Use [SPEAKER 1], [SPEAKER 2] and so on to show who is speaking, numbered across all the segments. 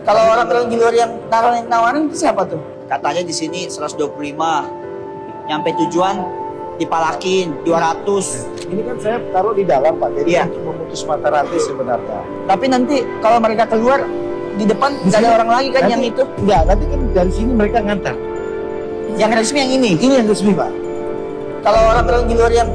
[SPEAKER 1] Kalau orang di luar yang nawarin itu siapa tuh? Katanya di sini 125, nyampe tujuan dipalakin 200.
[SPEAKER 2] Ini kan saya taruh di dalam Pak, jadi
[SPEAKER 1] Iya.
[SPEAKER 2] untuk memutus mata rantai sebenarnya.
[SPEAKER 1] Tapi nanti kalau mereka keluar di depan nggak ada orang lagi kan yang itu?
[SPEAKER 2] Enggak, nanti kan dari sini mereka ngantar.
[SPEAKER 1] Yang resmi yang ini.
[SPEAKER 2] Ini yang resmi Pak.
[SPEAKER 1] Kalau orang di luar yang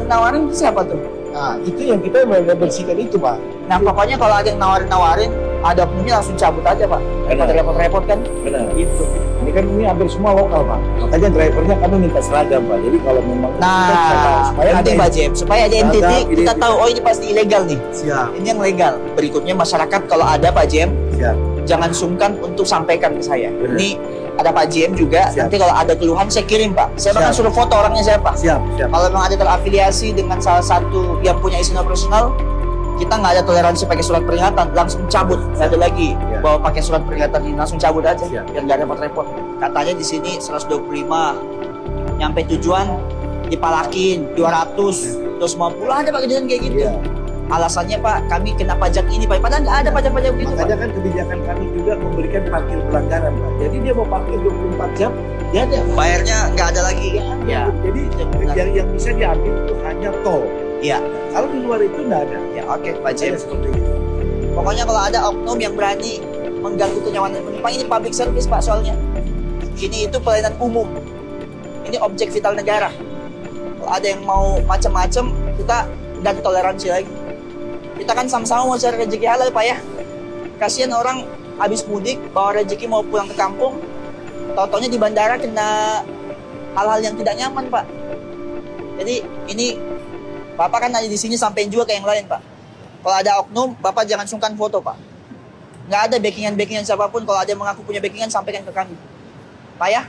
[SPEAKER 1] nawarin itu siapa tuh?
[SPEAKER 2] Nah, itu yang kita membersihkan itu Pak.
[SPEAKER 1] Nah pokoknya kalau ada yang nawarin, ada oknumnya langsung cabut aja Pak. Daripada repot-repot kan?
[SPEAKER 2] Benar.
[SPEAKER 1] Gitu.
[SPEAKER 2] Ini kan ini hampir semua lokal Pak. Makanya drivernya kami minta seragam Pak. Jadi kalau memang
[SPEAKER 1] Nah, penting Pak Jem, supaya ada
[SPEAKER 2] Seragam,
[SPEAKER 1] entity kita
[SPEAKER 2] identitas.
[SPEAKER 1] tahu, oh ini pasti ilegal nih.
[SPEAKER 2] Siap,
[SPEAKER 1] Ini yang legal. Berikutnya masyarakat kalau ada Pak Jem,
[SPEAKER 2] siap.
[SPEAKER 1] jangan sungkan untuk sampaikan ke saya.
[SPEAKER 2] Benar.
[SPEAKER 1] Ini ada Pak Jem juga.
[SPEAKER 2] Siap.
[SPEAKER 1] Nanti kalau ada keluhan saya kirim Pak. Saya bahkan
[SPEAKER 2] Siap.
[SPEAKER 1] suruh foto orangnya siapa.
[SPEAKER 2] Siap, siap.
[SPEAKER 1] Kalau memang ada terafiliasi dengan salah satu yang punya izin operasional, kita nggak ada toleransi pakai surat peringatan, langsung cabut. Nggak ada lagi
[SPEAKER 2] Ya.
[SPEAKER 1] bawa pakai surat peringatan ini, langsung cabut aja.
[SPEAKER 2] Siap.
[SPEAKER 1] Biar nggak repot-repot. Katanya di sini 125, nyampe tujuan dipalakin 200, 250, ada Pak kejadian kayak gitu.
[SPEAKER 2] Iya.
[SPEAKER 1] Alasannya Pak, kami kena pajak ini Pak, padahal nggak ada pajak-pajak begitu Pak.
[SPEAKER 2] Makanya kan kebijakan kami juga memberikan parkir pelanggaran Pak. Jadi dia mau parkir 24 jam, dia ada.
[SPEAKER 1] Bayarnya nggak ada lagi. Ya.
[SPEAKER 2] Jadi
[SPEAKER 1] benar.
[SPEAKER 2] yang bisa diambil itu hanya tol.
[SPEAKER 1] Iya.
[SPEAKER 2] Kalau di luar itu nggak ada.
[SPEAKER 1] Ya oke Pak Jem.
[SPEAKER 2] Seperti itu.
[SPEAKER 1] Pokoknya kalau ada oknum yang berani mengganggu kenyamanan penumpang, ini public service Pak soalnya. Ini itu pelayanan umum. Ini objek vital negara. Kalau ada yang mau macam-macam, kita nggak ada toleransi lagi. Kita kan sama-sama mau cari rezeki halal Pak ya. Kasihan orang habis mudik, bawa rezeki mau pulang ke kampung, tau-taunya di bandara kena hal-hal yang tidak nyaman Pak. Jadi ini Bapak kan ada di sini sampein juga ke yang lain Pak. Kalau ada oknum, Bapak jangan sungkan foto Pak. Nggak ada backingan siapapun. Kalau ada yang mengaku punya backingan, sampaikan ke kami. Pak ya?